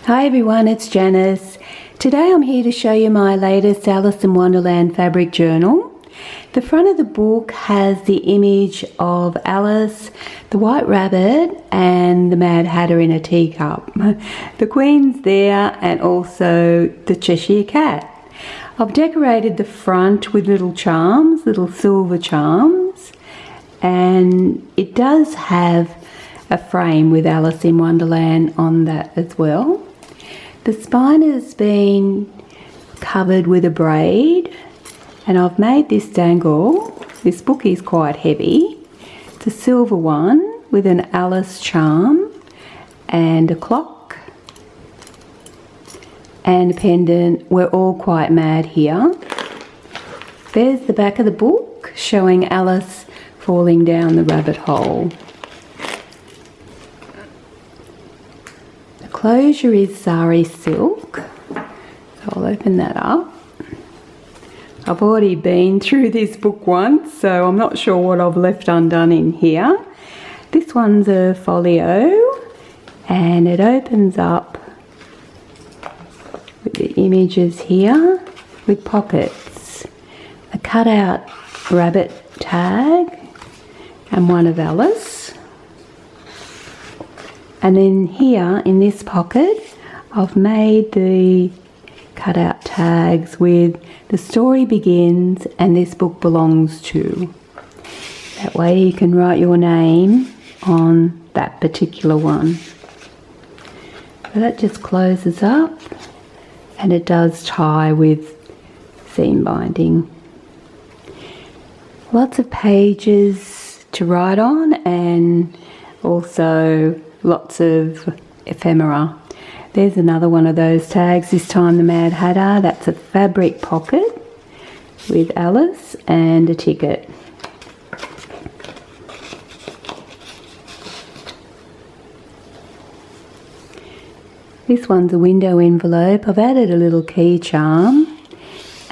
Hi everyone, it's Janice. Today I'm here to show you my latest Alice in Wonderland Fabric journal. The front of the book has the image of Alice, the White Rabbit and the Mad Hatter in a teacup. The Queen's there and also the Cheshire Cat. I've decorated the front with little charms, little silver charms, and it does have a frame with Alice in Wonderland on that as well. The spine has been covered with a braid, and I've made this dangle. This book is quite heavy. It's a silver one with an Alice charm and a clock and a pendant. We're all quite mad here. There's the back of the book showing Alice falling down the rabbit hole. Closure is sari silk, so I'll open that up. I've already been through this book once, so I'm not sure what I've left undone in here. This one's a folio and it opens up with the images here with pockets, a cutout rabbit tag and one of Alice. And then here in this pocket I've made the cutout tags with "The story begins and this book belongs to." That way you can write your name on that particular one. So that just closes up and it does tie with seam binding. Lots of pages to write on and also lots of ephemera. There's another one of those tags, this time the Mad Hatter. That's a fabric pocket with Alice and a ticket. This one's a window envelope. I've added a little key charm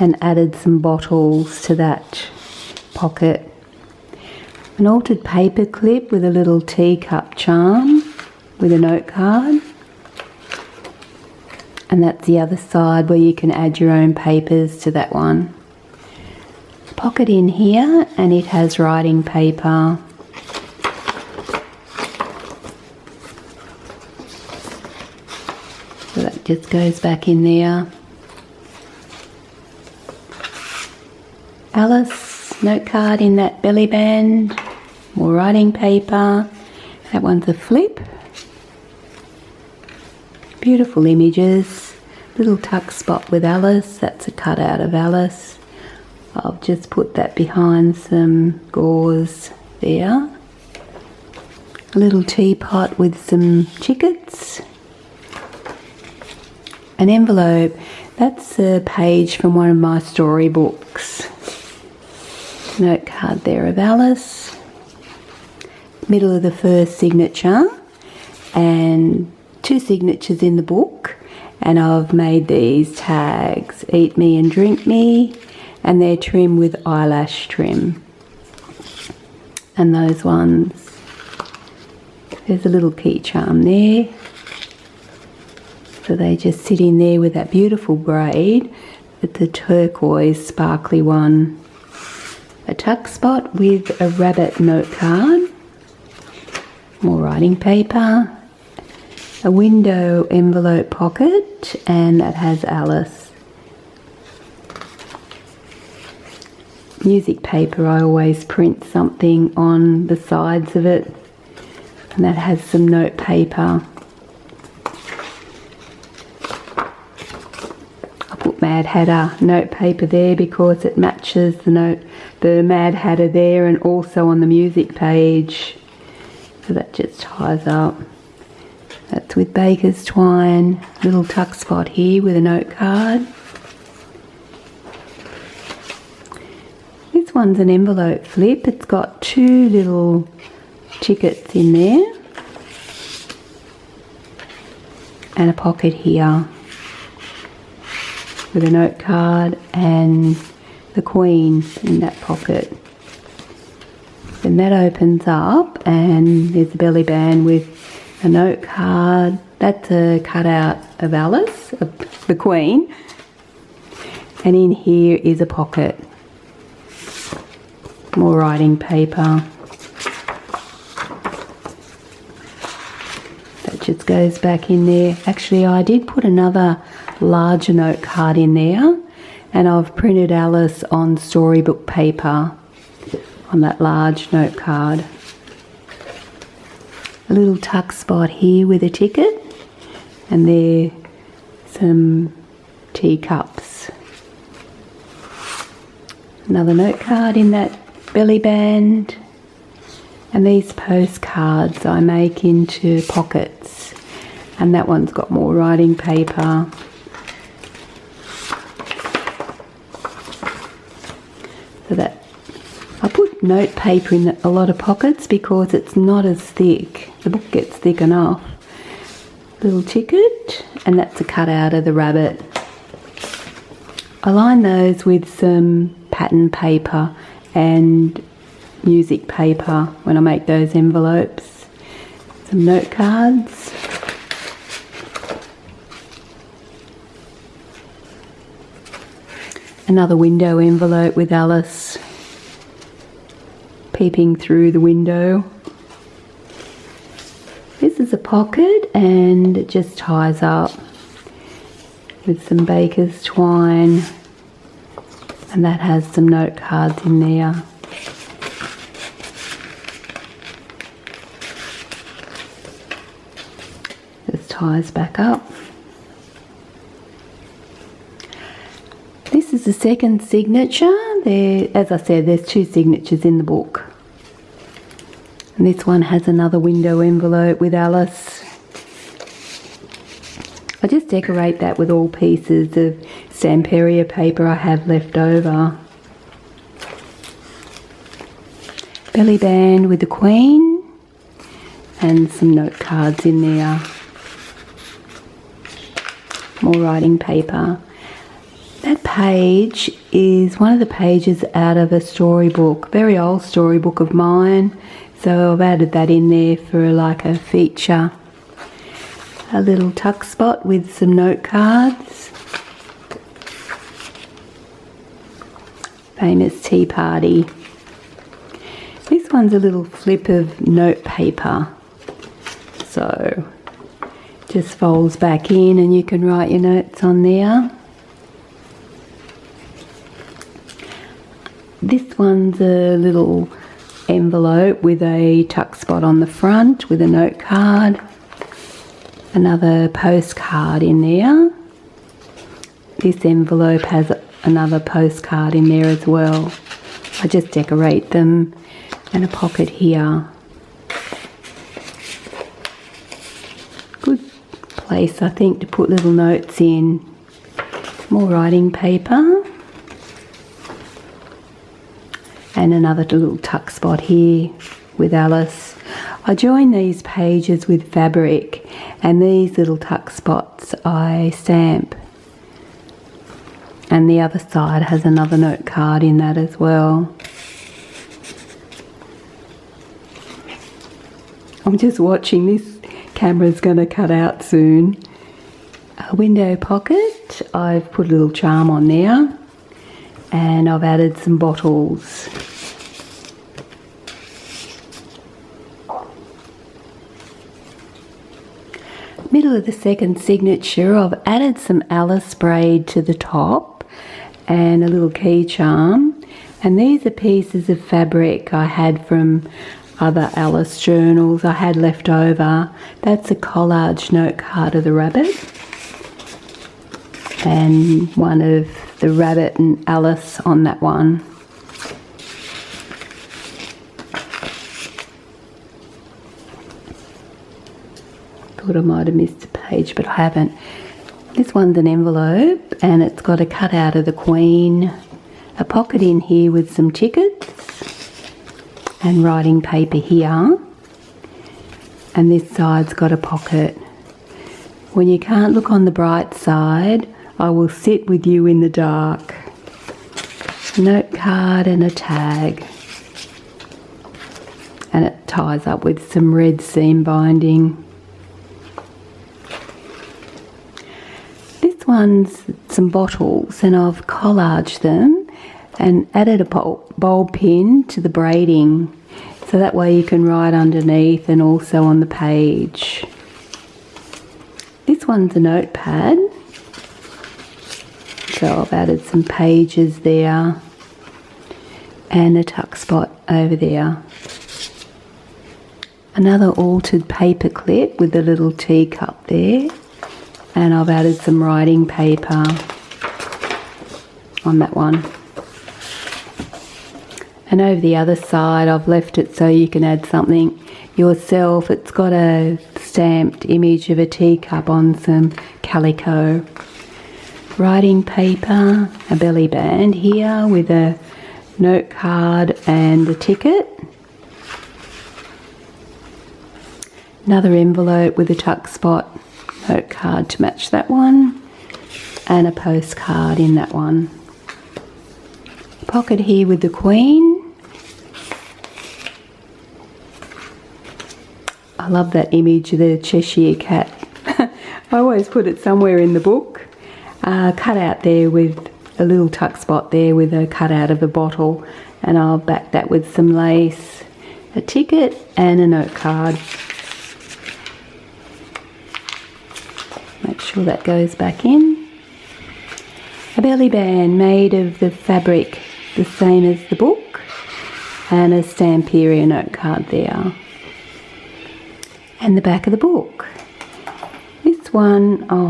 and added some bottles to that pocket. An altered paper clip with a little teacup charm with a note card, and that's the other side where you can add your own papers to that one. Pocket in here and it has writing paper. So that just goes back in there. Alice note card in that belly band, more writing paper. That one's a flip. Beautiful images. Little tuck spot with Alice, that's a cutout of Alice. I'll just put that behind some gauze there. A little teapot with some chickens. An envelope, that's a page from one of my storybooks. Note card there of Alice. Middle of the first signature and two signatures in the book, and I've made these tags, Eat Me and Drink Me, and they're trimmed with eyelash trim. And those ones, there's a little key charm there, so they just sit in there with that beautiful braid with the turquoise sparkly one. A tuck spot with a rabbit note card, more writing paper, a window envelope pocket, and that has Alice. Music paper, I always print something on the sides of it, and that has some note paper. I put Mad Hatter note paper there because it matches the Mad Hatter there and also on the music page. So that just ties up. That's with baker's twine. Little tuck spot here with a note card. This one's an envelope flip. It's got two little tickets in there and a pocket here with a note card and the Queen in that pocket. Then that opens up and there's a belly band with a note card. That's a cutout of Alice, the Queen. And in here is a pocket. More writing paper. That just goes back in there. Actually, I did put another larger note card in there, and I've printed Alice on storybook paper on that large note card. A little tuck spot here with a ticket, and there some teacups. Another note card in that belly band, and these postcards I make into pockets, and that one's got more writing paper. So that I put note paper in a lot of pockets because it's not as thick. The book gets thick enough. Little ticket, and that's a cutout of the rabbit. I line those with some pattern paper and music paper when I make those envelopes. Some note cards. Another window envelope with Alice peeping through the window. This is a pocket, and it just ties up with some baker's twine, and that has some note cards in there. This ties back up. This is the second signature. There, as I said, there's two signatures in the book. And this one has another window envelope with Alice. I just decorate that with all pieces of Stamperia paper I have left over. Belly band with the Queen and some note cards in there. More writing paper. That page is one of the pages out of a storybook, very old storybook of mine. So I've added that in there for like a feature. A little tuck spot with some note cards. Famous tea party. This one's a little flip of note paper. So just folds back in and you can write your notes on there. This one's a little envelope with a tuck spot on the front with a note card. Another postcard in there. This envelope has another postcard in there as well. I just decorate them, and a pocket here. Good place, I think, to put little notes in. More writing paper. And another little tuck spot here with Alice. I join these pages with fabric, and these little tuck spots I stamp. And the other side has another note card in that as well. I'm just watching, this camera's going to cut out soon. A window pocket, I've put a little charm on there, and I've added some bottles. Middle of the second signature, I've added some Alice braid to the top and a little key charm, and these are pieces of fabric I had from other Alice journals I had left over. That's a collage note card of the rabbit, and one of the rabbit and Alice on that one. Thought I might have missed a page, but I haven't. This one's an envelope, and it's got a cutout of the Queen, a pocket in here with some tickets, and writing paper here. And this side's got a pocket. When you can't look on the bright side, I will sit with you in the dark. A note card and a tag. And it ties up with some red seam binding. This one's some bottles, and I've collaged them and added a bulb pin to the braiding, so that way you can write underneath and also on the page. This one's a notepad, so I've added some pages there and a tuck spot over there. Another altered paper clip with a little teacup there, and I've added some writing paper on that one. And over the other side I've left it so you can add something yourself. It's got a stamped image of a teacup on some calico. Writing paper, a belly band here with a note card and a ticket. Another envelope with a tuck spot, note card to match that one, and a postcard in that one. Pocket here with the Queen. I love that image of the Cheshire Cat. I always put it somewhere in the book. Cut out there with a little tuck spot there with a cutout of a bottle, and I'll back that with some lace, a ticket and a note card. Make sure that goes back in. A belly band made of the fabric the same as the book, and a Stamperia note card there. And the back of the book. This one, I'll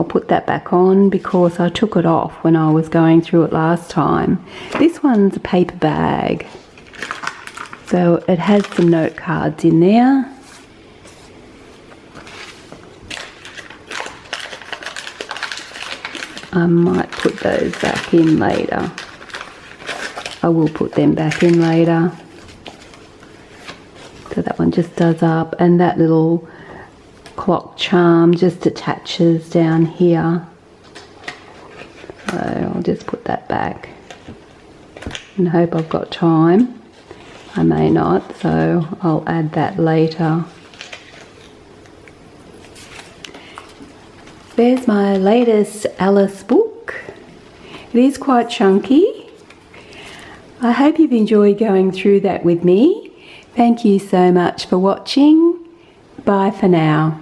put that back on because I took it off when I was going through it last time. This one's a paper bag, so it has some note cards in there. I might put those back in later. I will put them back in later. So that one just does up, and that little clock charm just attaches down here. So I'll just put that back and hope I've got time. I may not, so I'll add that later. There's my latest Alice book. It is quite chunky. I hope you've enjoyed going through that with me. Thank you so much for watching. Bye for now.